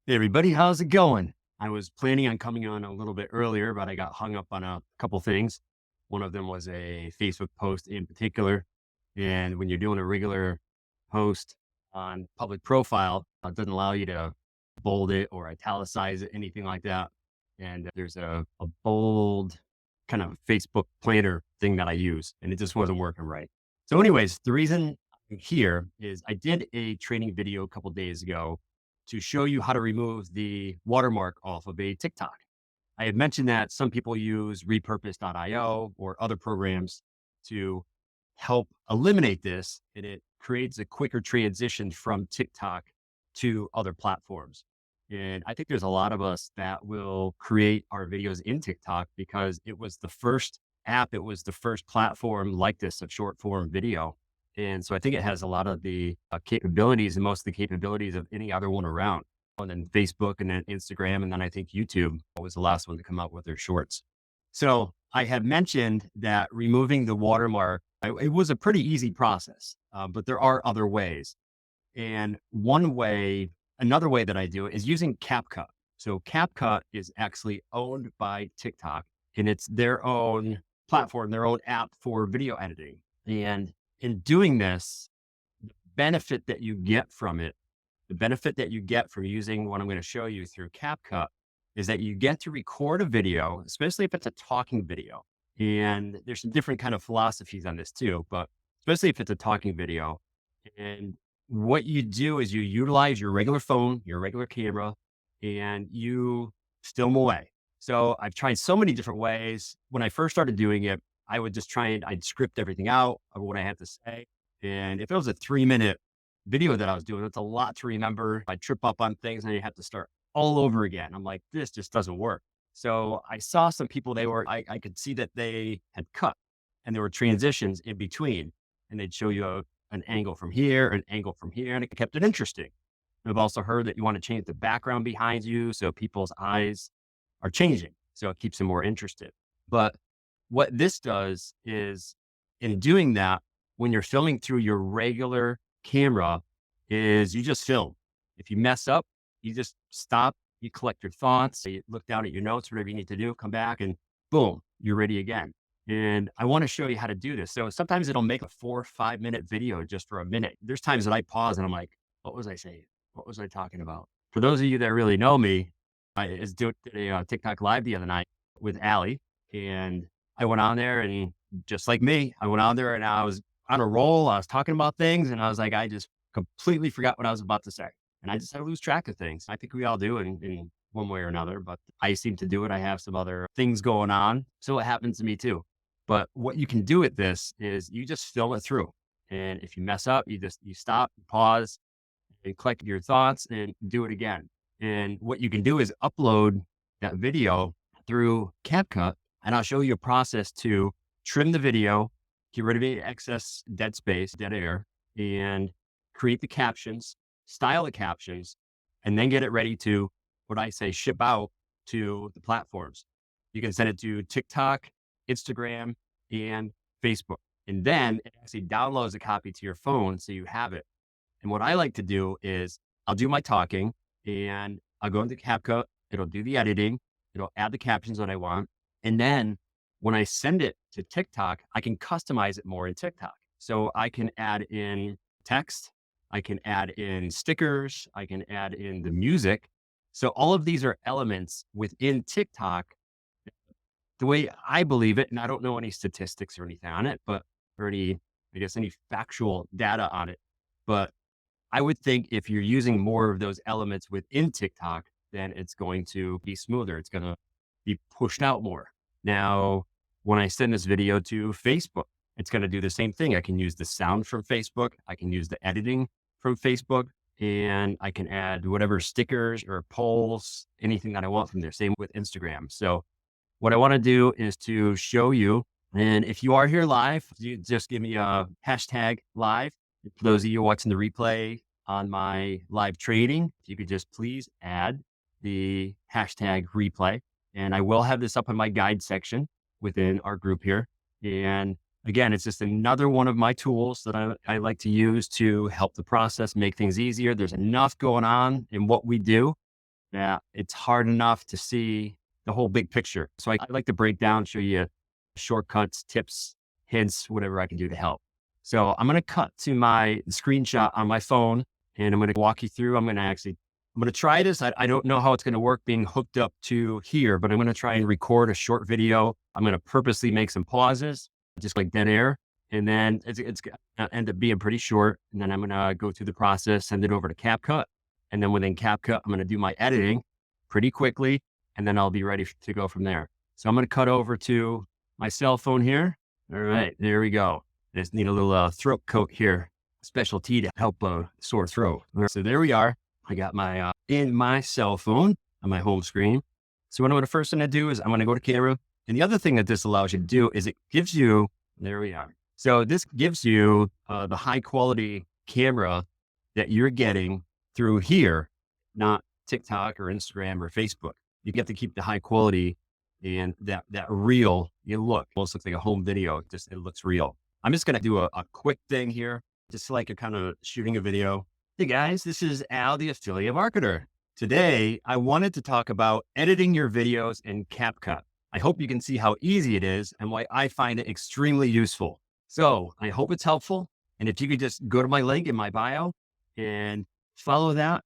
Hey everybody, how's it going? I was planning on coming on a little bit earlier, but I got hung up on a couple things. One of them was a Facebook post in particular. And when you're doing a regular post on public profile, it doesn't allow you to bold it or italicize it, anything like that. And there's a bold kind of Facebook planner thing that I use, and it just wasn't working right. So, anyways, the reason I'm here is I did a training video a couple days ago to show you how to remove the watermark off of a TikTok. I had mentioned that some people use repurpose.io or other programs to help eliminate this, and it creates a quicker transition from TikTok to other platforms. And I think there's a lot of us that will create our videos in TikTok because it was the first app, it was the first platform like this of short form video. And so I think it has a lot of the capabilities and most of the capabilities of any other one around. And then Facebook and then Instagram. And then I think YouTube was the last one to come out with their shorts. So I had mentioned that removing the watermark, it was a pretty easy process, but there are other ways. And another way that I do it is using CapCut. So CapCut is actually owned by TikTok and it's their own platform, their own app for video editing. And in doing this, the benefit that you get from it, the benefit that you get from using what I'm going to show you through CapCut is that you get to record a video, especially if it's a talking video. And there's some different kind of philosophies on this too, but especially if it's a talking video. And what you do is you utilize your regular phone, your regular camera, and you film away. So I've tried so many different ways. When I first started doing it, I would just I'd script everything out of what I had to say. And if it was a 3-minute video that I was doing, it's a lot to remember. I'd trip up on things and you have to start all over again. I'm like, this just doesn't work. So I saw some people, I could see that they had cut and there were transitions in between. And they'd show you an angle from here, an angle from here, and it kept it interesting. I've also heard that you want to change the background behind you so people's eyes are changing. So it keeps them more interested. But what this does is in doing that, when you're filming through your regular camera, is you just film. If you mess up, you just stop, you collect your thoughts, you look down at your notes, whatever you need to do, come back and boom, you're ready again. And I want to show you how to do this. So sometimes it'll make a 4 or 5 minute video just for a minute. There's times that I pause and I'm like, what was I saying? What was I talking about? For those of you that really know me, did a TikTok live the other night with Allie, and I went on there and just like me, I went on there and I was on a roll. I was talking about things and I was like, I just completely forgot what I was about to say. And I lose track of things. I think we all do in one way or another, but I seem to do it. I have some other things going on. So it happens to me too. But what you can do with this is you just film it through. And if you mess up, you stop, pause, and collect your thoughts and do it again. And what you can do is upload that video through CapCut, and I'll show you a process to trim the video, get rid of any excess dead space, dead air, and create the captions, style the captions, and then get it ready to, what I say, ship out to the platforms. You can send it to TikTok, Instagram, and Facebook. And then it actually downloads a copy to your phone so you have it. And what I like to do is I'll do my talking and I'll go into CapCut. It'll do the editing. It'll add the captions that I want. And then when I send it to TikTok, I can customize it more in TikTok. So I can add in text. I can add in stickers. I can add in the music. So all of these are elements within TikTok. The way I believe it, and I don't know any statistics or anything on it, or any factual data on it, but I would think if you're using more of those elements within TikTok, then it's going to be smoother. It's going to be pushed out more. Now, when I send this video to Facebook, it's going to do the same thing. I can use the sound from Facebook. I can use the editing from Facebook, and I can add whatever stickers or polls, anything that I want from there. Same with Instagram. So what I want to do is to show you, and if you are here live, you just give me a hashtag live. For those of you watching the replay on my live training, if you could just please add the hashtag replay. And I will have this up in my guide section within our group here. And again, it's just another one of my tools that I like to use to help the process, make things easier. There's enough going on in what we do that it's hard enough to see the whole big picture. So I like to break down, show you shortcuts, tips, hints, whatever I can do to help. So I'm going to cut to my screenshot on my phone and I'm going to walk you through. I'm going to try this. I don't know how it's going to work being hooked up to here, but I'm going to try and record a short video. I'm going to purposely make some pauses, just like dead air. And then it's going to end up being pretty short. And then I'm going to go through the process, send it over to CapCut. And then within CapCut, I'm going to do my editing pretty quickly. And then I'll be ready to go from there. So I'm going to cut over to my cell phone here. All right, there we go. I just need a little throat coat here, special tea to help sore throat. So there we are. I got my in my cell phone on my home screen. So what I'm first going to do is I'm going to go to camera. And the other thing that this allows you to do is it gives you, there we are. So this gives you the high quality camera that you're getting through here, not TikTok or Instagram or Facebook. You get to keep the high quality and that real look. Almost looks like a home video. It looks real. I'm just going to do a quick thing here, just like you're kind of shooting a video. Hey guys, this is Al, the affiliate marketer. Today, I wanted to talk about editing your videos in CapCut. I hope you can see how easy it is and why I find it extremely useful. So I hope it's helpful. And if you could just go to my link in my bio and follow that,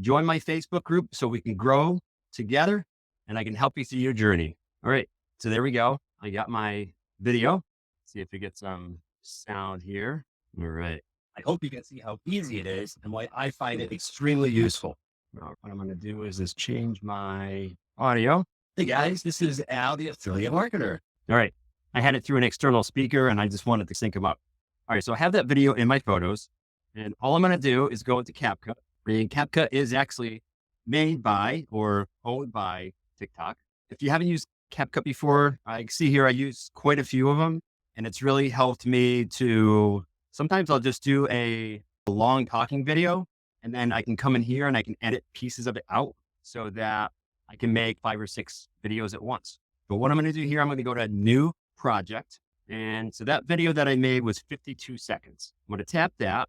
join my Facebook group so we can grow together and I can help you through your journey. All right. So there we go. I got my video. See if we get some sound here. All right. I hope you can see how easy it is and why I find it extremely useful. Now, what I'm going to do is just change my audio. Hey guys, this is Al, the affiliate marketer. All right. I had it through an external speaker and I just wanted to sync them up. All right. So I have that video in my photos and all I'm going to do is go into CapCut. And CapCut is actually made by or owned by TikTok. If you haven't used CapCut before, I see here I use quite a few of them and it's really helped me to, sometimes I'll just do a long talking video and then I can come in here and I can edit pieces of it out so that I can make 5 or 6 videos at once. But what I'm going to do here, I'm going to go to new project. And so that video that I made was 52 seconds. I'm going to tap that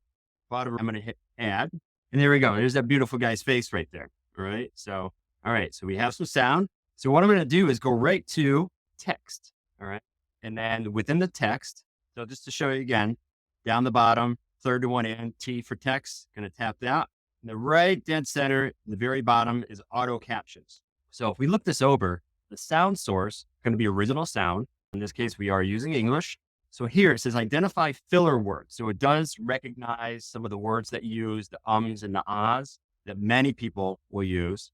bottom. I'm going to hit add. And there we go. There's that beautiful guy's face right there. All right. So, all right. So we have some sound. So what I'm going to do is go right to text. All right. And then within the text, so just to show you again, down the bottom, third to one in, T for text, going to tap that. And the right dead center, in the very bottom is auto captions. So if we look this over, the sound source going to be original sound. In this case, we are using English. So here it says identify filler words. So it does recognize some of the words that you use, the ums and the ahs that many people will use.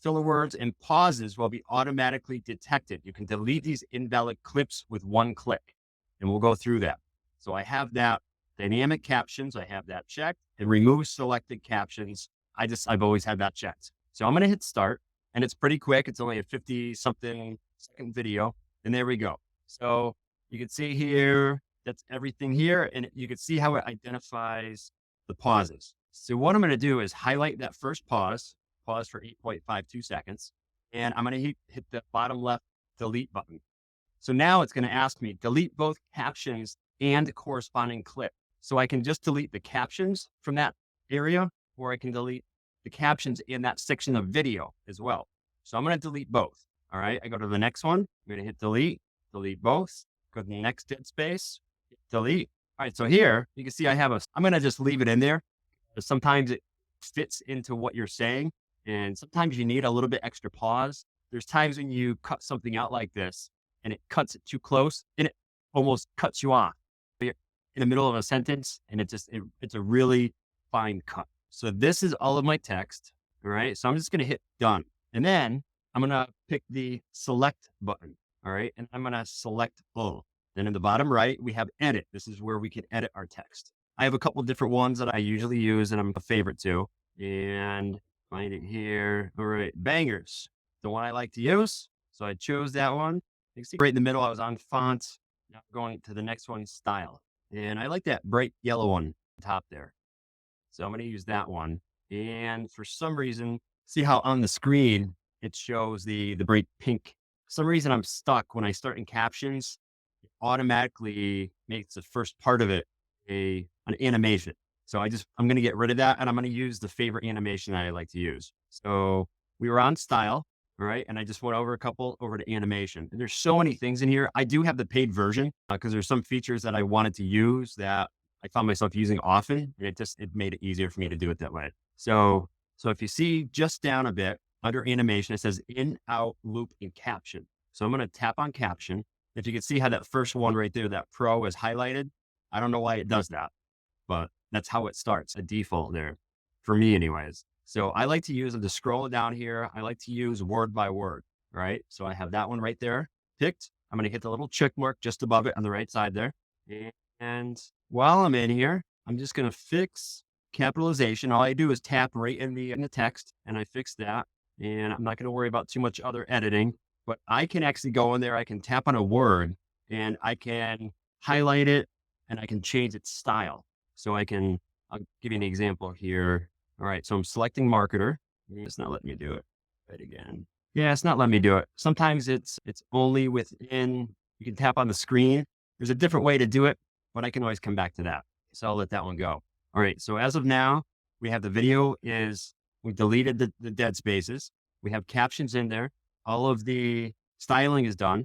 Filler words and pauses will be automatically detected. You can delete these invalid clips with one click, and we'll go through that. So I have that dynamic captions. I have that checked and remove selected captions. I've always had that checked. So I'm going to hit start and it's pretty quick. It's only a 50 something second video. And there we go. So you can see here, that's everything here. And you can see how it identifies the pauses. So what I'm going to do is highlight that first pause for 8.52 seconds. And I'm going to hit the bottom left delete button. So now it's going to ask me delete both captions and the corresponding clip. So I can just delete the captions from that area, or I can delete the captions in that section of video as well. So I'm going to delete both. All right. I go to the next one. I'm going to hit delete both, go to the next dead space, delete. All right. So here you can see I'm going to just leave it in there. Sometimes it fits into what you're saying. And sometimes you need a little bit extra pause. There's times when you cut something out like this and it cuts it too close and it almost cuts you off. You're in the middle of a sentence and it's a really fine cut. So this is all of my text. All right. So I'm just going to hit done. And then I'm going to pick the select button. All right. And I'm going to select all. Then in the bottom right, we have edit. This is where we can edit our text. I have a couple different ones that I usually use and I'm a favorite too. And find it here. All right. Bangers. The one I like to use. So I chose that one. You can see right in the middle, I was on font. Now I'm going to the next one, style. And I like that bright yellow one on top there. So I'm going to use that one. And for some reason, see how on the screen, it shows the bright pink. For some reason, I'm stuck when I start in captions. It automatically makes the first part of it an animation. So I'm going to get rid of that and I'm going to use the favorite animation that I like to use. So we were on style, all right? And I just went over a couple over to animation. And there's so many things in here. I do have the paid version because there's some features that I wanted to use that I found myself using often, and it made it easier for me to do it that way. So if you see just down a bit under animation, it says in, out, loop, and caption. So I'm going to tap on caption. If you can see how that first one right there, that pro is highlighted, I don't know why it does that, but that's how it starts, a default there for me anyways. So I like to use it to scroll down here. I like to use word by word, right? So I have that one right there picked. I'm going to hit the little check mark just above it on the right side there. And while I'm in here, I'm just going to fix capitalization. All I do is tap right in the text and I fix that. And I'm not going to worry about too much other editing, but I can actually go in there. I can tap on a word and I can highlight it and I can change its style. So I'll give you an example here. All right. So I'm selecting marketer. It's not letting me do it right again. Yeah, it's not letting me do it. Sometimes it's only within, you can tap on the screen. There's a different way to do it, but I can always come back to that. So I'll let that one go. All right. So as of now, we have the video we deleted the dead spaces. We have captions in there. All of the styling is done.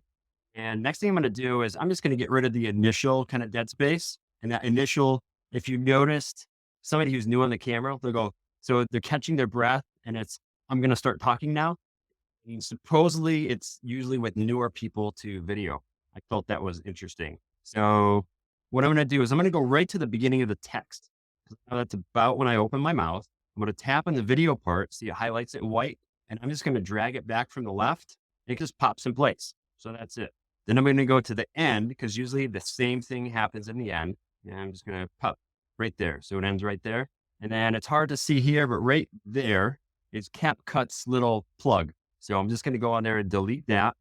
And next thing I'm going to do is I'm just going to get rid of the initial kind of dead space. And that initial, if you noticed, somebody who's new on the camera, so they're catching their breath and I'm going to start talking now. And supposedly it's usually with newer people to video. I felt that was interesting. So what I'm going to do is I'm going to go right to the beginning of the text. Now that's about when I open my mouth. I'm going to tap on the video part. See, it highlights it in white. And I'm just going to drag it back from the left. It just pops in place. So that's it. Then I'm going to go to the end because usually the same thing happens in the end. And I'm just going to pop right there. So it ends right there. And then it's hard to see here, but right there is Capcut's little plug. So I'm just going to go on there and delete that.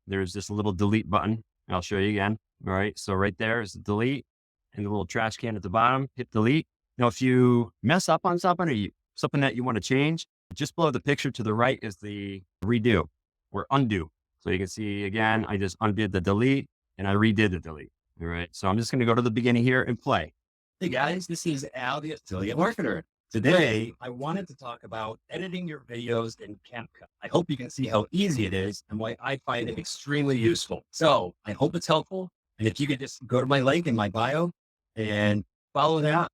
There's this little delete button. I'll show you again. All right. So right there is the delete and the little trash can at the bottom. Hit delete. Now, if you mess up on something or something that you want to change, just below the picture to the right is the redo or undo. So you can see again, I just undid the delete and I redid the delete. All right. So I'm just going to go to the beginning here and play. Hey guys, this is Al, the affiliate marketer. Today, I wanted to talk about editing your videos in Capcut. I hope you can see how easy it is and why I find it extremely useful. So I hope it's helpful. And if you could just go to my link in my bio and follow that,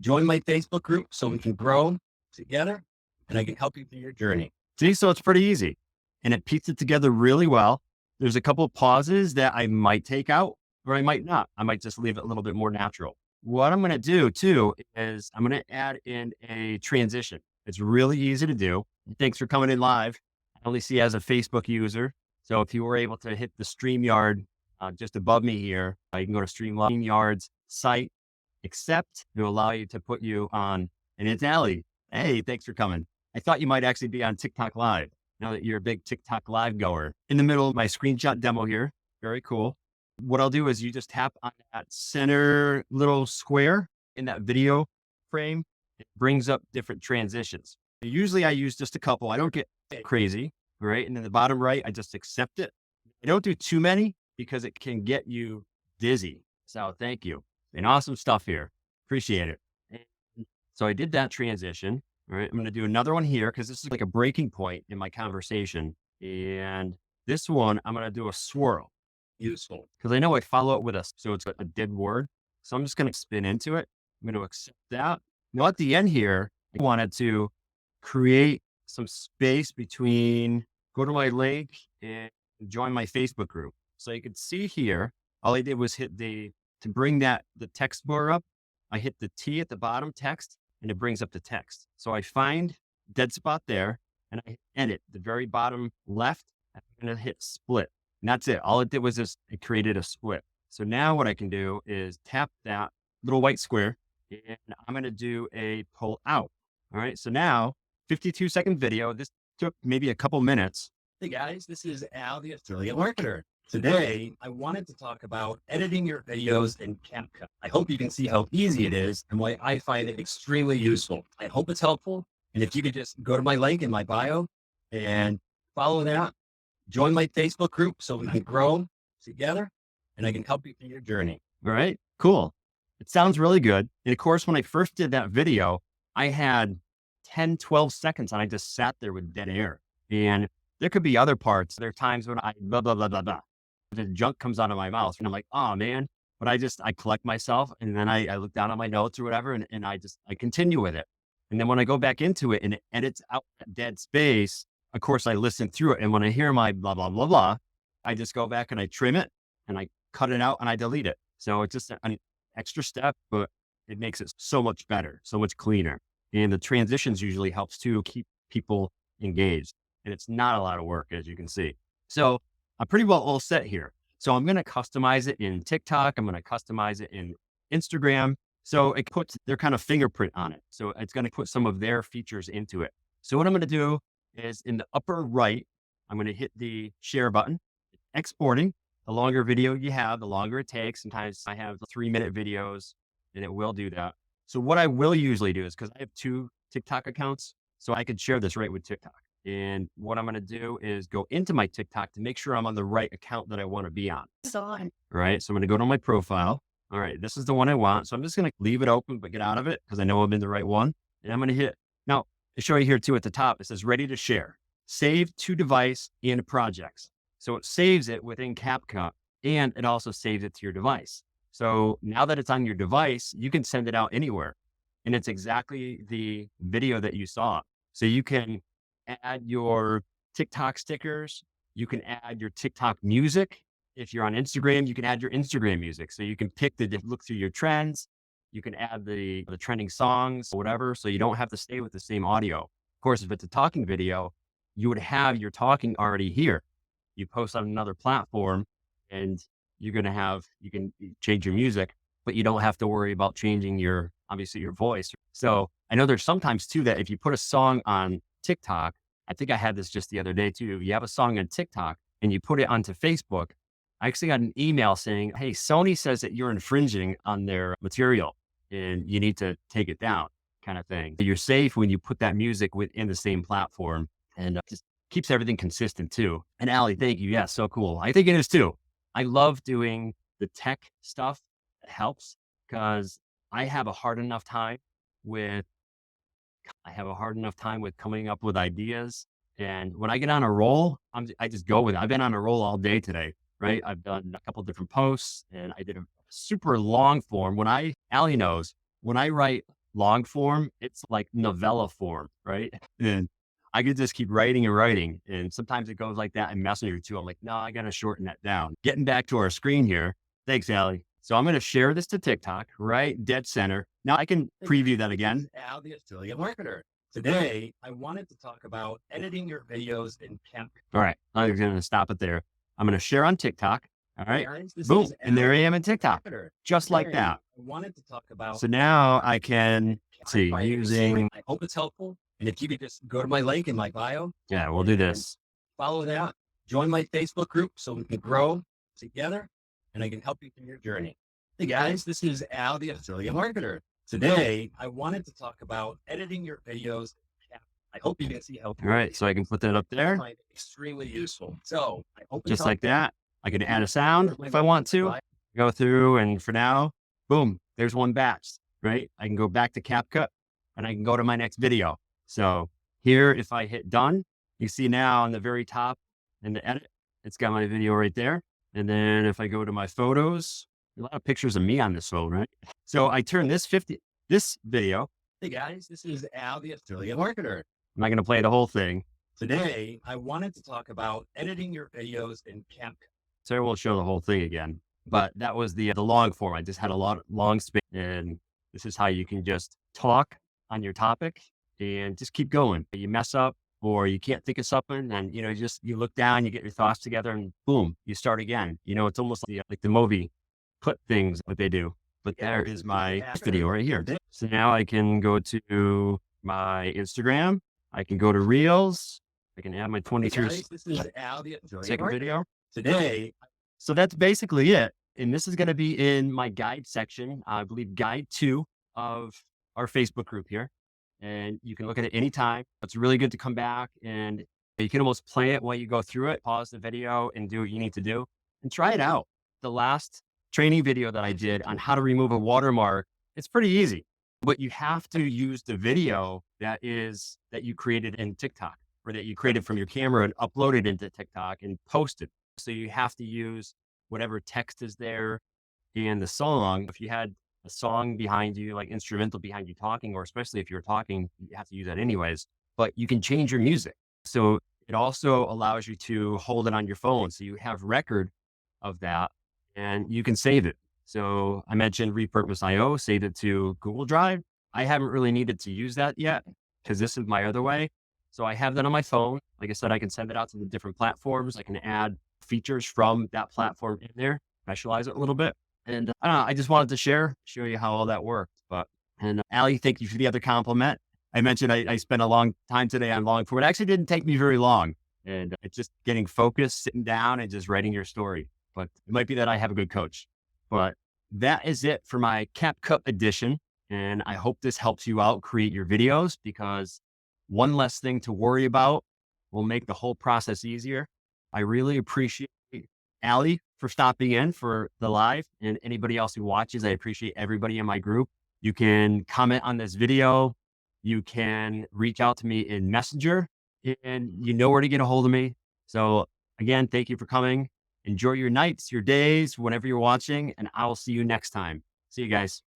join my Facebook group so we can grow together and I can help you through your journey. See, so it's pretty easy and it pieced it together really well. There's a couple of pauses that I might take out or I might not. I might just leave it a little bit more natural. What I'm going to do too is I'm going to add in a transition. It's really easy to do. Thanks for coming in live. I only see as a Facebook user. So if you were able to hit the StreamYard just above me here, you can go to StreamYard's site, accept. It'll allow you to put you on, and it's Allie. Hey, thanks for coming. I thought you might actually be on TikTok Live now that you're a big TikTok Live goer. In the middle of my screenshot demo here. Very cool. What I'll do is you just tap on that center little square in that video frame. It brings up different transitions. Usually I use just a couple. I don't get crazy, right? And in the bottom right, I just accept it. I don't do too many because it can get you dizzy. So thank you. And awesome stuff here. Appreciate it. And so I did that transition. All right. I'm going to do another one here because this is like a breaking point in my conversation. And this one, I'm going to do a swirl. Useful because I know I follow it with so it's a dead word. So I'm just going to spin into it. I'm going to accept that. Now at the end here, I wanted to create some space between, go to my link and join my Facebook group. So you can see here, all I did was to bring the text bar up. I hit the T at the bottom text and it brings up the text. So I find dead spot there and I edit the very bottom left. I'm going to hit split. And that's it. All it did was just it created a split. So now what I can do is tap that little white square and I'm going to do a pull out. All right. So now 52-second video. This took maybe a couple minutes. Hey guys, this is Al, the affiliate marketer. Today, I wanted to talk about editing your videos in Capcut. I hope you can see how easy it is and why I find it extremely useful. I hope it's helpful. And if you could just go to my link in my bio and follow that, join my Facebook group so we can grow together and I can help you through your journey. All right, cool. It sounds really good. And of course, when I first did that video, I had 10, 12 seconds and I just sat there with dead air. And there could be other parts. There are times when I blah, blah, blah, blah, blah. The junk comes out of my mouth and I'm like, oh man. But I collect myself and then I look down at my notes or whatever and I continue with it. And then when I go back into it and it edits out that dead space, of course I listen through it. And when I hear my blah, blah, blah, blah, I just go back and I trim it and I cut it out and I delete it. So it's just an extra step, but it makes it so much better, so much cleaner. And the transitions usually helps to keep people engaged. And it's not a lot of work, as you can see. So I'm pretty well all set here. So I'm going to customize it in TikTok. I'm going to customize it in Instagram. So it puts their kind of fingerprint on it. So it's going to put some of their features into it. So what I'm going to do is in the upper right, I'm going to hit the share button, exporting. The longer video you have, the longer it takes. Sometimes I have 3-minute videos and it will do that. So what I will usually do is because I have 2 TikTok accounts, so I could share this right with TikTok. And what I'm going to do is go into my TikTok to make sure I'm on the right account that I want to be on. Right. So I'm going to go to my profile. All right. This is the one I want. So I'm just going to leave it open, but get out of it because I know I'm in the right one. And I'm going to hit. Now, I show you here too at the top. It says ready to share, save to device and projects. So it saves it within CapCut and it also saves it to your device. So now that it's on your device, you can send it out anywhere. And it's exactly the video that you saw. So you can add your TikTok stickers. You can add your TikTok music. If you're on Instagram, you can add your Instagram music. So you can pick look through your trends. You can add the trending songs, whatever. So you don't have to stay with the same audio. Of course, if it's a talking video, you would have your talking already here. You post on another platform and you can change your music, but you don't have to worry about changing obviously your voice. So I know there's sometimes too that if you put a song on TikTok, I think I had this just the other day too. You have a song on TikTok and you put it onto Facebook. I actually got an email saying, hey, Sony says that you're infringing on their material and you need to take it down kind of thing. You're safe when you put that music within the same platform and just keeps everything consistent too. And Allie, thank you. Yeah, so cool. I think it is too. I love doing the tech stuff that helps because I have a hard enough time with coming up with ideas. And when I get on a roll, I just go with it. I've been on a roll all day today, right? I've done a couple different posts and I did a super long form. Allie knows, when I write long form, it's like novella form, right? And I could just keep writing and writing. And sometimes it goes like that in Messenger too. I'm like, no, I got to shorten that down. Getting back to our screen here. Thanks, Allie. So I'm going to share this to TikTok, right? Dead center. Now I can preview that again. Al, the affiliate marketer. Today, I wanted to talk about editing your videos in Caput. All right. I'm going to stop it there. I'm going to share on TikTok. All right. Boom. And there I am in TikTok. Just like that. I wanted to talk about. So now I can see using. I hope it's helpful. And if you could just go to my link in my bio. Yeah, we'll do this. Follow that. Join my Facebook group so we can grow together and I can help you through your journey. Hey guys, this is Al, the affiliate marketer. Today, I wanted to talk about editing your videos. I hope you can see how. All right, so I can put that up there. I find it extremely useful. So I hope just like that. I can add a sound if I want to. Go through and for now, boom, there's one batch, right? I can go back to CapCut and I can go to my next video. So here, if I hit done, you see now on the very top in the edit, it's got my video right there. And then if I go to my photos, a lot of pictures of me on this phone, right? So I turn this video. Hey guys, this is Al, the affiliate marketer. I'm not going to play the whole thing. Today, I wanted to talk about editing your videos in Caput. So I won't show the whole thing again, but that was the long form. I just had a lot long space, and this is how you can just talk on your topic and just keep going. You mess up or you can't think of something and, you look down, you get your thoughts together and boom, you start again. It's almost like the movie clip things, what they do. But there is my video right here. So now I can go to my Instagram. I can go to Reels. I can add my 22 second video today. So that's basically it. And this is going to be in my guide section, I believe guide 2 of our Facebook group here. And you can look at it anytime. It's really good to come back and you can almost play it while you go through it, pause the video and do what you need to do and try it out. The last training video that I did on how to remove a watermark, it's pretty easy, but you have to use the video that you created in TikTok, or that you created from your camera and upload it into TikTok and post it. So you have to use whatever text is there and the song. If you had a song behind you, like instrumental behind you talking, or especially if you're talking, you have to use that anyways, but you can change your music. So it also allows you to hold it on your phone. So you have record of that and you can save it. So I mentioned repurpose IO, save it to Google Drive. I haven't really needed to use that yet because this is my other way. So I have that on my phone. Like I said, I can send it out to the different platforms. I can add features from that platform in there, specialize it a little bit. And I don't know, I just wanted to show you how all that worked. And Allie, thank you for the other compliment. I mentioned I spent a long time today on long form. It actually didn't take me very long. And it's just getting focused, sitting down and just writing your story. But it might be that I have a good coach. But that is it for my CapCut edition. And I hope this helps you out create your videos, because one less thing to worry about will make the whole process easier. I really appreciate Allie for stopping in for the live, and anybody else who watches. I appreciate everybody in my group. You can comment on this video. You can reach out to me in Messenger, and you know where to get a hold of me. So again, thank you for coming. Enjoy your nights, your days, whenever you're watching, and I will see you next time. See you guys.